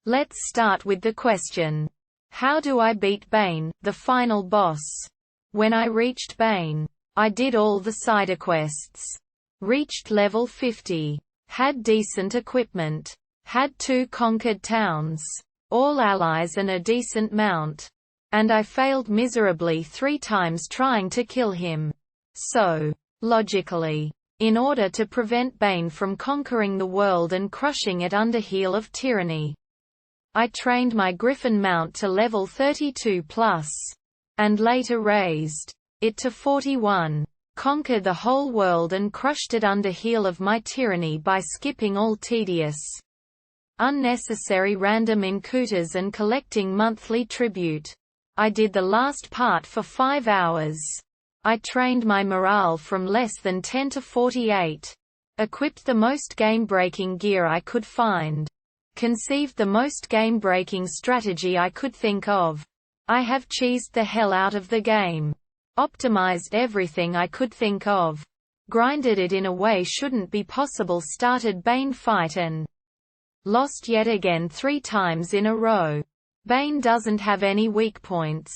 Let's start with the question. How do I beat Bane, the final boss? When I reached Bane, I did all the side quests. Reached level 50. Had decent equipment. Had 2 conquered towns. All allies and a decent mount. And I failed miserably 3 times trying to kill him. So, logically, in order to prevent Bane from conquering the world and crushing it under heel of tyranny, I trained my Griffin mount to level 32+, and later raised it to 41, conquered the whole world and crushed it under heel of my tyranny by skipping all tedious, unnecessary random encounters and collecting monthly tribute. I did the last part for 5 hours. I trained my morale from less than 10 to 48. Equipped the most game-breaking gear I could find. Conceived the most game-breaking strategy I could think of. I have cheesed the hell out of the game. Optimized everything I could think of. Grinded it in a way shouldn't be possible. Started Bane fight and lost yet again 3 times in a row. Bane doesn't have any weak points.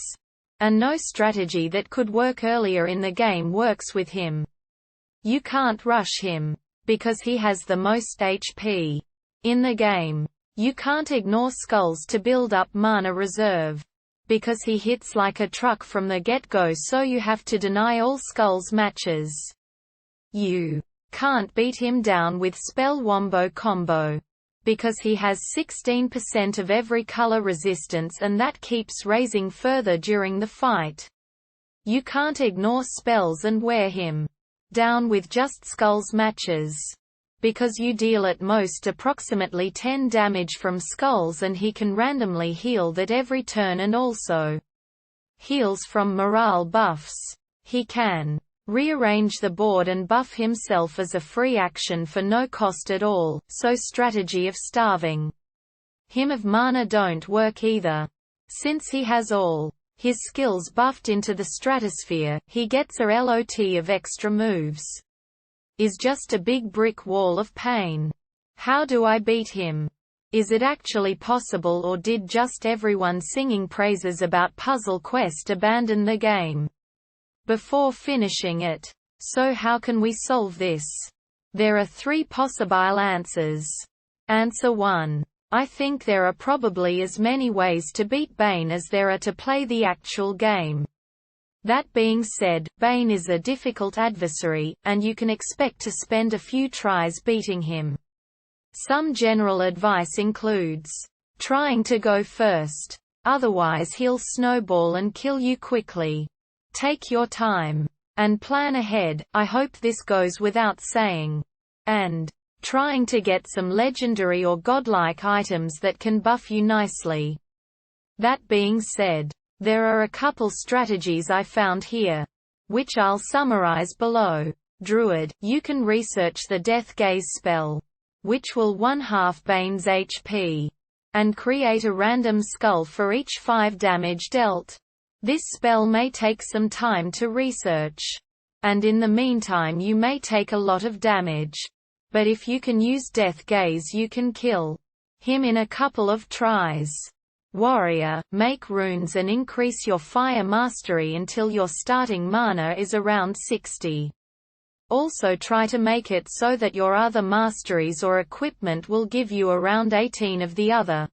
And no strategy that could work earlier in the game works with him. You can't rush him, because he has the most HP in the game. You can't ignore skulls to build up mana reserve, because he hits like a truck from the get-go, so you have to deny all skulls matches. You can't beat him down with spell wombo combo, because he has 16% of every color resistance and that keeps raising further during the fight. You can't ignore spells and wear him down with just skulls matches, because you deal at most approximately 10 damage from skulls and he can randomly heal that every turn and also heals from morale buffs. He can rearrange the board and buff himself as a free action for no cost at all, so strategy of starving him of mana don't work either. Since he has all his skills buffed into the stratosphere, he gets a lot of extra moves. Is just a big brick wall of pain. How do I beat him? Is it actually possible, or did just everyone singing praises about Puzzle Quest abandon the game before finishing it? So how can we solve this? There are 3 possible answers. Answer 1. I think there are probably as many ways to beat Bane as there are to play the actual game. That being said, Bane is a difficult adversary, and you can expect to spend a few tries beating him. Some general advice includes trying to go first. Otherwise he'll snowball and kill you quickly. Take your time. And plan ahead, I hope this goes without saying. And trying to get some legendary or godlike items that can buff you nicely. That being said, there are a couple strategies I found here, which I'll summarize below. Druid, you can research the Death Gaze spell, which will 1/2 Bane's HP, and create a random skull for each 5 damage dealt. This spell may take some time to research, and in the meantime you may take a lot of damage. But if you can use Death Gaze you can kill him in a couple of tries. Warrior, make runes and increase your fire mastery until your starting mana is around 60. Also try to make it so that your other masteries or equipment will give you around 18 of the other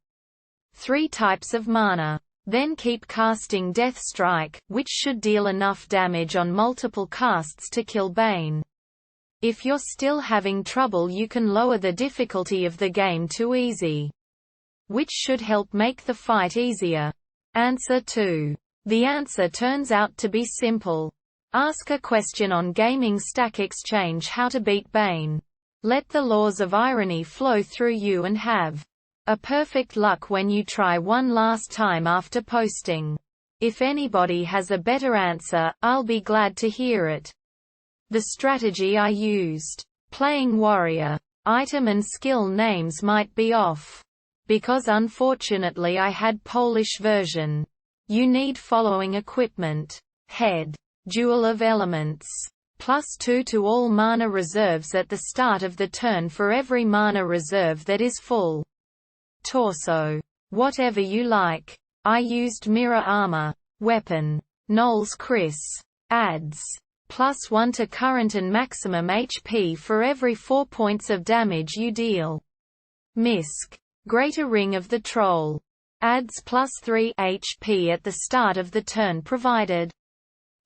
3 types of mana. Then keep casting Death Strike, which should deal enough damage on multiple casts to kill Bane. If you're still having trouble you can lower the difficulty of the game to easy, which should help make the fight easier. Answer 2. The answer turns out to be simple. Ask a question on Gaming Stack Exchange how to beat Bane. Let the laws of irony flow through you and have a perfect luck when you try one last time after posting. If anybody has a better answer, I'll be glad to hear it. The strategy I used. Playing warrior. Item and skill names might be off, because unfortunately I had Polish version. You need following equipment. Head. Duel of Elements. +2 to all mana reserves at the start of the turn for every mana reserve that is full. torso. Whatever you like. I used mirror armor. Weapon. Knowles Chris. Adds. +1 to current and maximum HP for every 4 points of damage you deal. Misc. Greater Ring of the Troll. Adds +3 HP at the start of the turn provided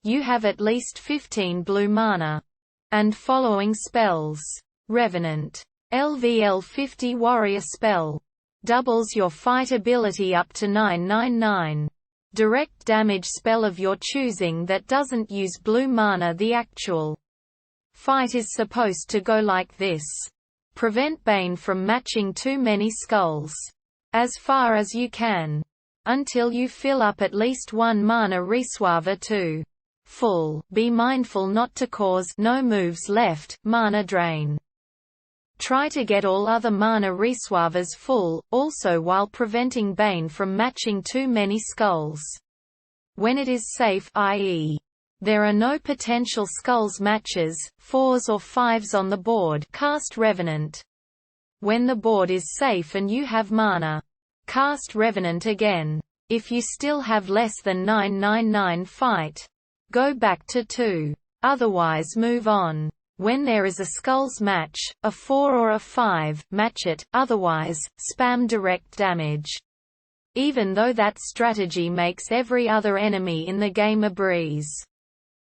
you have at least 15 blue mana. And following spells. Revenant. LVL 50 warrior spell. Doubles your fight ability up to 999. Direct damage spell of your choosing that doesn't use blue mana. The actual fight is supposed to go like this. Prevent Bane from matching too many skulls. As far as you can. Until you fill up at least 1 mana reservoir to full. Be mindful not to cause no moves left mana drain. Try to get all other mana reservoirs full, also while preventing Bane from matching too many skulls. When it is safe, i.e. there are no potential skulls matches, 4s or 5s on the board, cast Revenant. When the board is safe and you have mana, cast Revenant again. If you still have less than 999 fight, go back to 2. Otherwise move on. When there is a skulls match, a 4 or a 5, match it, otherwise, spam direct damage. Even though that strategy makes every other enemy in the game a breeze.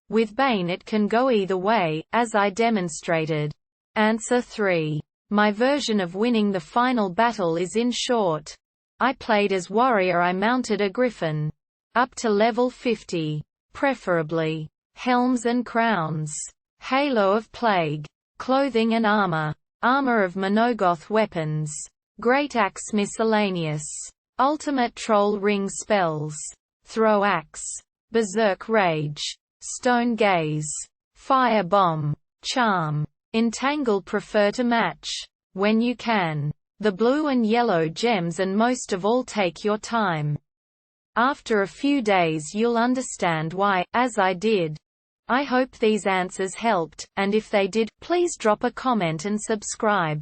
With Bane it can go either way, as I demonstrated. Answer 3. My version of winning the final battle is in short. I played as warrior. I mounted a griffin. Up to level 50. Preferably. Helms and crowns. Halo of Plague. Clothing and armor. Armor of Monogoth weapons. Great Axe miscellaneous. Ultimate Troll Ring spells. Throw Axe. Berserk Rage. Stone Gaze. Fire Bomb. Charm. Entangle. Prefer to match. When you can. The blue and yellow gems, and most of all take your time. After a few days you'll understand why, as I did. I hope these answers helped, and if they did, please drop a comment and subscribe.